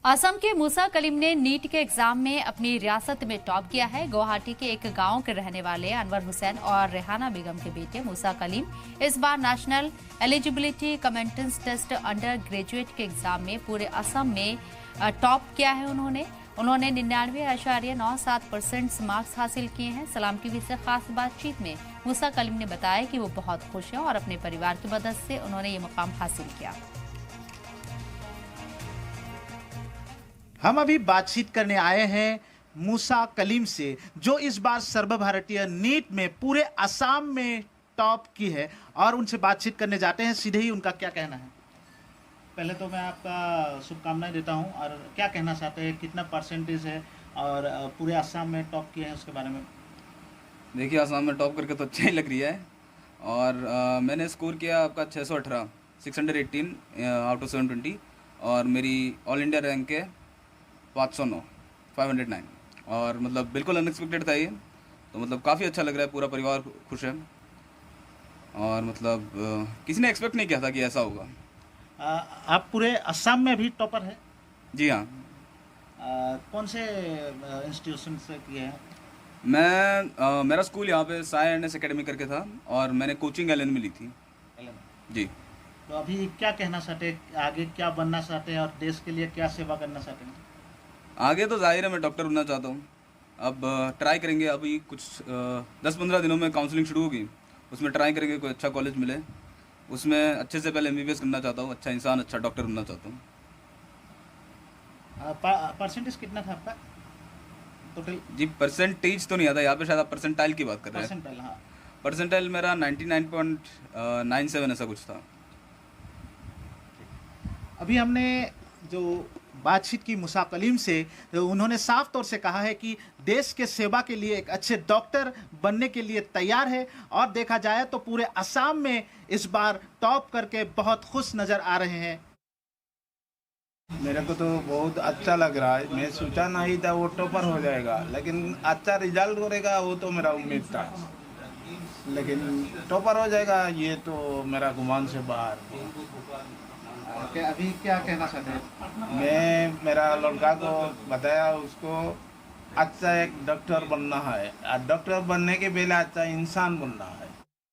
असम के मूसा कलीम ने नीट के एग्जाम में अपनी रियासत में टॉप किया है। गुवाहाटी के एक गांव के रहने वाले अनवर हुसैन और रेहाना बेगम के बेटे मूसा कलीम इस बार national eligibility cum entrance test under graduate के एग्जाम में पूरे असम में टॉप किया है। उन्होंने 99.97% मार्क्स हासिल किए हैं। सलाम टीवी से खास बातचीत में मूसा कलीम ने बताया कि वो बहुत खुश हैं और अपने परिवार की मदद से उन्होंने ये मुकाम हासिल किया। हम अभी बातचीत करने आए हैं मूसा कलीम से, जो इस बार सर्वभारतीय नीट में पूरे असम में टॉप की है, और उनसे बातचीत करने जाते हैं। सीधे ही उनका क्या कहना है। पहले तो मैं आपका शुभकामनाएं देता हूं, और क्या कहना चाहते हैं, कितना परसेंटेज है और पूरे असम में टॉप किए हैं उसके बारे में। देखिए, असम में टॉप करके तो अच्छा ही लग रही है। और मैंने स्कोर किया आपका 618 618 आउट ऑफ 720, और मेरी ऑल इंडिया रैंक है 509 509। और मतलब बिल्कुल अनएक्सपेक्टेड था ये, तो मतलब काफ़ी अच्छा लग रहा है। पूरा परिवार खुश है, और मतलब किसी ने एक्सपेक्ट नहीं किया था कि ऐसा होगा। आप पूरे असम में भी टॉपर है? जी हाँ। कौन से इंस्टीट्यूशन से किए हैं? मेरा स्कूल यहाँ पे साई एन.एस. एकेडमी करके था, और मैंने कोचिंग एलन में ली थी। जी। तो अभी क्या कहना चाहते हैं, आगे क्या बनना चाहते हैं और देश के लिए क्या सेवा करना चाहते हैं? आगे तो जाहिर है मैं डॉक्टर बनना चाहता हूँ। अब ट्राई करेंगे, अभी कुछ 10-15 दिनों में काउंसलिंग शुरू होगी, उसमें ट्राई करेंगे कोई अच्छा कॉलेज मिले, उसमें अच्छे से पहले MBBS करना चाहता हूँ। अच्छा इंसान, अच्छा डॉक्टर बनना चाहता हूँ। परसेंटेज कितना था आपका टोटल? जी, परसेंटेज तो नहीं आता यहाँ पे, शायद आप परसेंटाइल की बात कर रहे हैं। परसेंटाइल, हाँ। परसेंटाइल मेरा 99.97 ऐसा कुछ था। अभी हमने जो बातचीत की मूसा कलीम से, तो उन्होंने साफ तौर से कहा है कि देश के सेवा के लिए एक अच्छे डॉक्टर बनने के लिए तैयार है, और देखा जाए तो पूरे असम में इस बार टॉप करके बहुत खुश नजर आ रहे हैं। मेरे को तो बहुत अच्छा लग रहा है। मैं सोचा नहीं था वो टॉपर हो जाएगा, लेकिन अच्छा रिजल्ट करेगा वो तो मेरा उम्मीद था, लेकिन टॉपर हो जाएगा ये तो मेरा गुमान से बाहर। अभी क्या कहना चाहते हैं? मैं मेरा लड़का को बताया, उसको अच्छा एक डॉक्टर बनना है, और डॉक्टर बनने के पहले अच्छा इंसान बनना है।